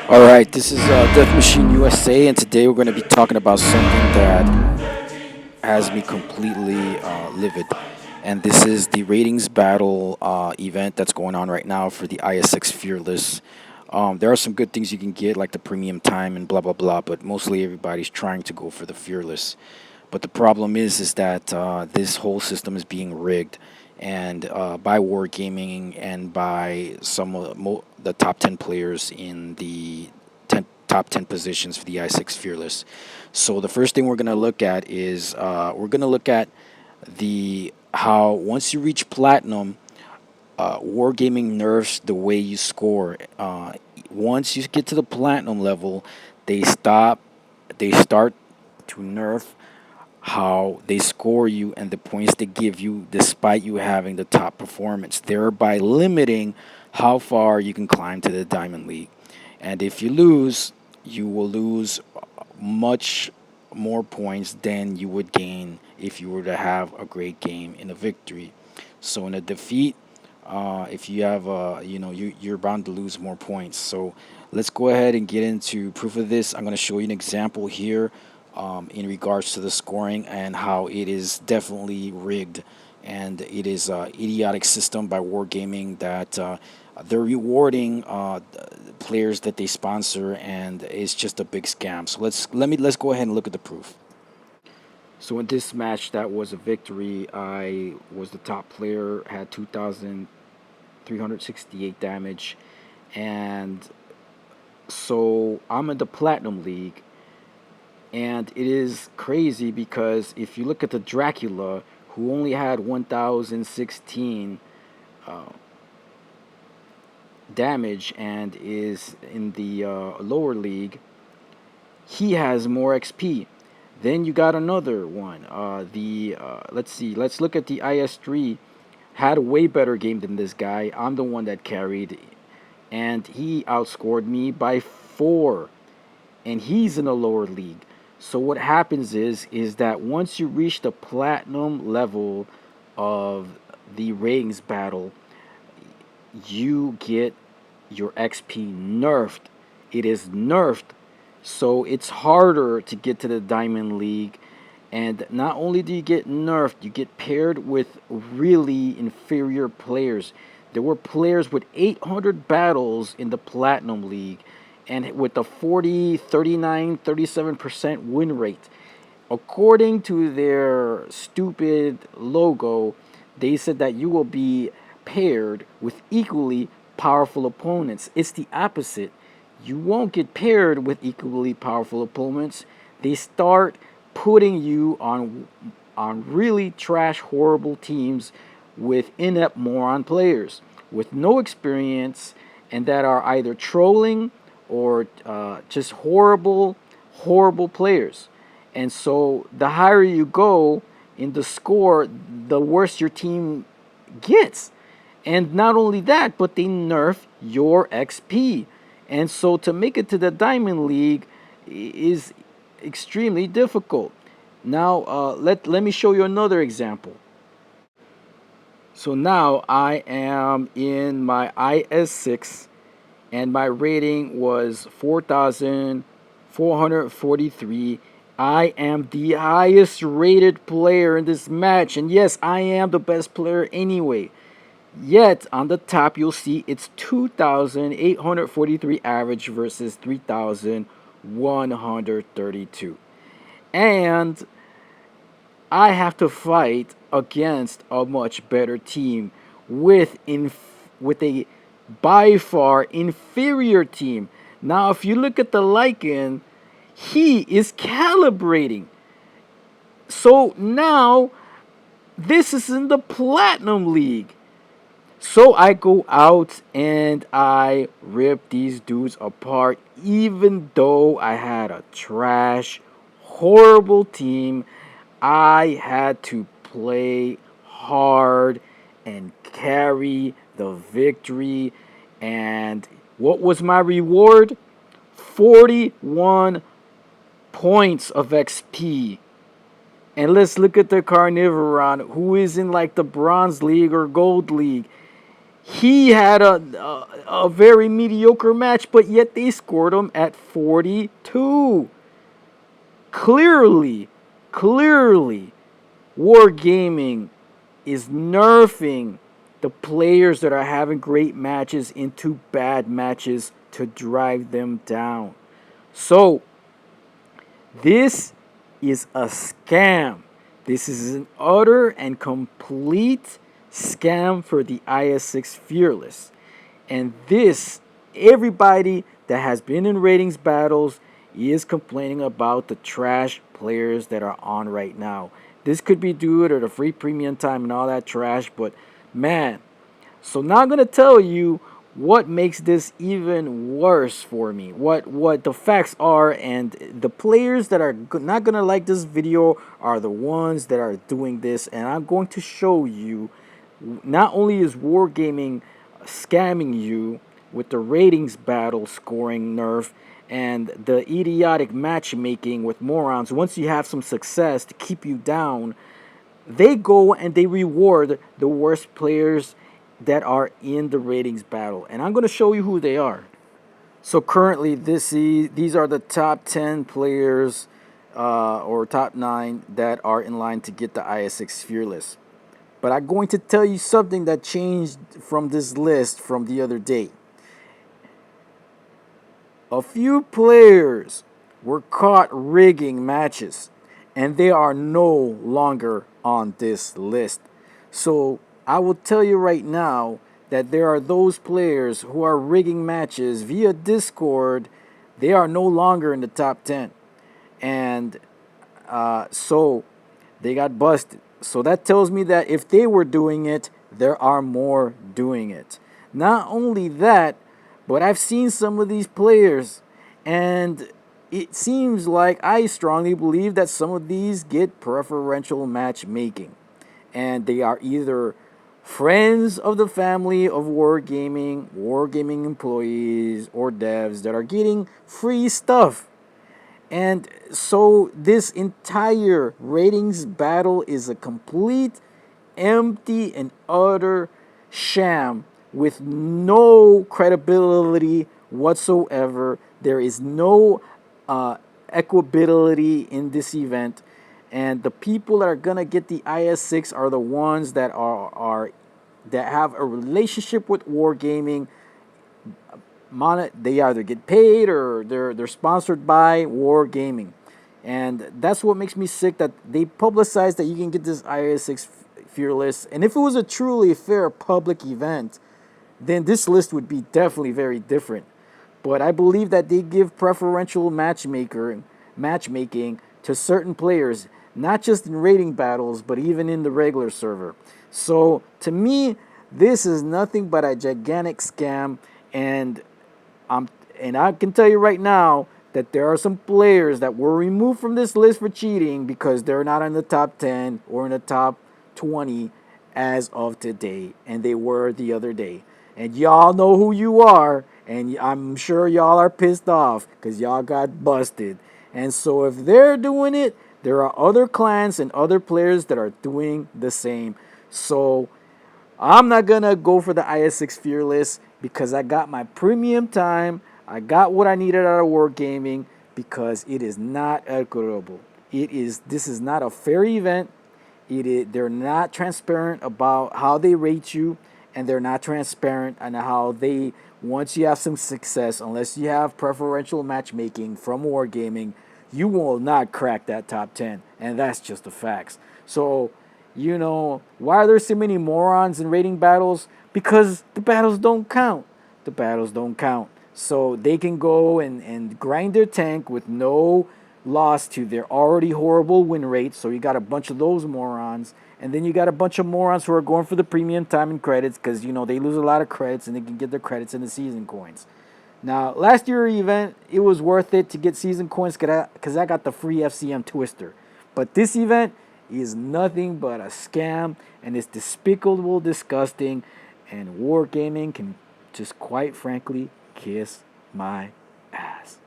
All right, this is Death Machine USA, and today we're going to be talking about something that has me completely livid. And this is the ratings battle event that's going on right now for the Is-6 Fearless. There are some good things you can get, like the premium time and blah blah blah, but mostly everybody's trying to go for the Fearless. But the problem is that this whole system is being rigged, and by Wargaming and by some of the top 10 players in the top 10 positions for the i6 Fearless. So the first thing we're gonna look at is we're gonna look at the how once you reach platinum, Wargaming nerfs the way you score. Once you get to the platinum level, they stop. They start to nerf how they score you and the points they give you despite you having the top performance, thereby limiting how far you can climb to the Diamond League. And if you lose, you will lose much more points than you would gain if you were to have a great game in a victory. So in a defeat, if you have you're bound to lose more points. So let's go ahead and get into proof of this. I'm going to show you an example here in regards to the scoring and how it is definitely rigged, and it is a idiotic system by Wargaming that they're rewarding players that they sponsor, and it's just a big scam. So let's go ahead and look at the proof. So in this match, that was a victory. I was the top player, had 2,368 damage, and so I'm in the Platinum League, and it is crazy because if you look at the Dracula, who only had 1,016 uh, damage and is in the lower league, he has more XP. Then you got another one. Let's see. Let's look at the IS3. Had a way better game than this guy. I'm the one that carried, and he outscored me by 4, and he's in a lower league. So what happens is that once you reach the platinum level of the ratings battle, you get your XP nerfed. It is nerfed, so it's harder to get to the Diamond League. And not only do you get nerfed, you get paired with really inferior players. There were players with 800 battles in the Platinum League and with a 40, 39, 37% win rate. According to their stupid logo, they said that you will be paired with equally powerful opponents. It's the opposite. You won't get paired with equally powerful opponents. They start putting you on really trash, horrible teams with inept moron players with no experience and that are either trolling or just horrible, horrible players. And so the higher you go in the score, the worse your team gets. And not only that, but they nerf your XP. And so to make it to the Diamond League is extremely difficult. Now, let me show you another example. So now I am in my IS6, and my rating was 4,443. I am the highest rated player in this match, and yes, I am the best player anyway. Yet on the top, you'll see it's 2,843 average versus 3,132. And I have to fight against a much better team with a by far inferior team. Now, if you look at the Lycan, he is calibrating. So now this is in the Platinum League. So I go out and I rip these dudes apart, even though I had a trash, horrible team. I had to play hard and carry the victory. And what was my reward? 41 points of XP. And let's look at the Carnivoron, who is in like the Bronze League or Gold League. He had a very mediocre match, but yet they scored him at 42. Clearly, clearly, Wargaming is nerfing the players that are having great matches into bad matches to drive them down. So, this is a scam. This is an utter and complete scam for the Is-6 Fearless. And this, everybody that has been in ratings battles is complaining about the trash players that are on right now. This could be due to the free premium time and all that trash, but man, so now I'm gonna tell you what makes this even worse for me. What the facts are, and the players that are not gonna like this video are the ones that are doing this, and I'm going to show you. Not only is Wargaming scamming you with the ratings battle scoring nerf and the idiotic matchmaking with morons, once you have some success to keep you down, they go and they reward the worst players that are in the ratings battle. And I'm going to show you who they are. So currently, these are the top 10 players or top 9 that are in line to get the Is-6 Fearless. But I'm going to tell you something that changed from this list from the other day. A few players were caught rigging matches, and they are no longer on this list. So I will tell you right now that there are those players who are rigging matches via Discord. They are no longer in the top 10. And so they got busted. So that tells me that if they were doing it, there are more doing it. Not only that, but I've seen some of these players, and it seems like I strongly believe that some of these get preferential matchmaking. And they are either friends of the family of Wargaming employees, or devs that are getting free stuff. And so this entire ratings battle is a complete, empty, and utter sham with no credibility whatsoever. There is no equability in this event. And the people that are gonna get the Is-6 are the ones that are that have a relationship with Wargaming. They either get paid or they're sponsored by Wargaming, and that's what makes me sick that they publicize that you can get this Is-6 Fearless. And if it was a truly fair public event, then this list would be definitely very different. But I believe that they give preferential matchmaking to certain players, not just in rating battles, but even in the regular server. So to me, this is nothing but a gigantic scam, and and I can tell you right now that there are some players that were removed from this list for cheating because they're not in the top 10 or in the top 20 as of today, and they were the other day. And y'all know who you are, and I'm sure y'all are pissed off because y'all got busted. And so if they're doing it, there are other clans and other players that are doing the same. So I'm not gonna go for the Is-6 Fearless because I got my premium time. I got what I needed out of Wargaming because it is not equitable. This is not a fair event. They're not transparent about how they rate you, and they're not transparent on how they, once you have some success, unless you have preferential matchmaking from Wargaming, you will not crack that top 10, and that's just the facts. So, why are there so many morons in rating battles? Because the battles don't count. The battles don't count. So they can go and grind their tank with no loss to their already horrible win rate. So you got a bunch of those morons. And then you got a bunch of morons who are going for the premium time and credits because, they lose a lot of credits and they can get their credits in the season coins. Now, last year's event, it was worth it to get season coins because I got the free FCM Twister. But this event is nothing but a scam, and it's despicable, disgusting, and Wargaming can just quite frankly kiss my ass.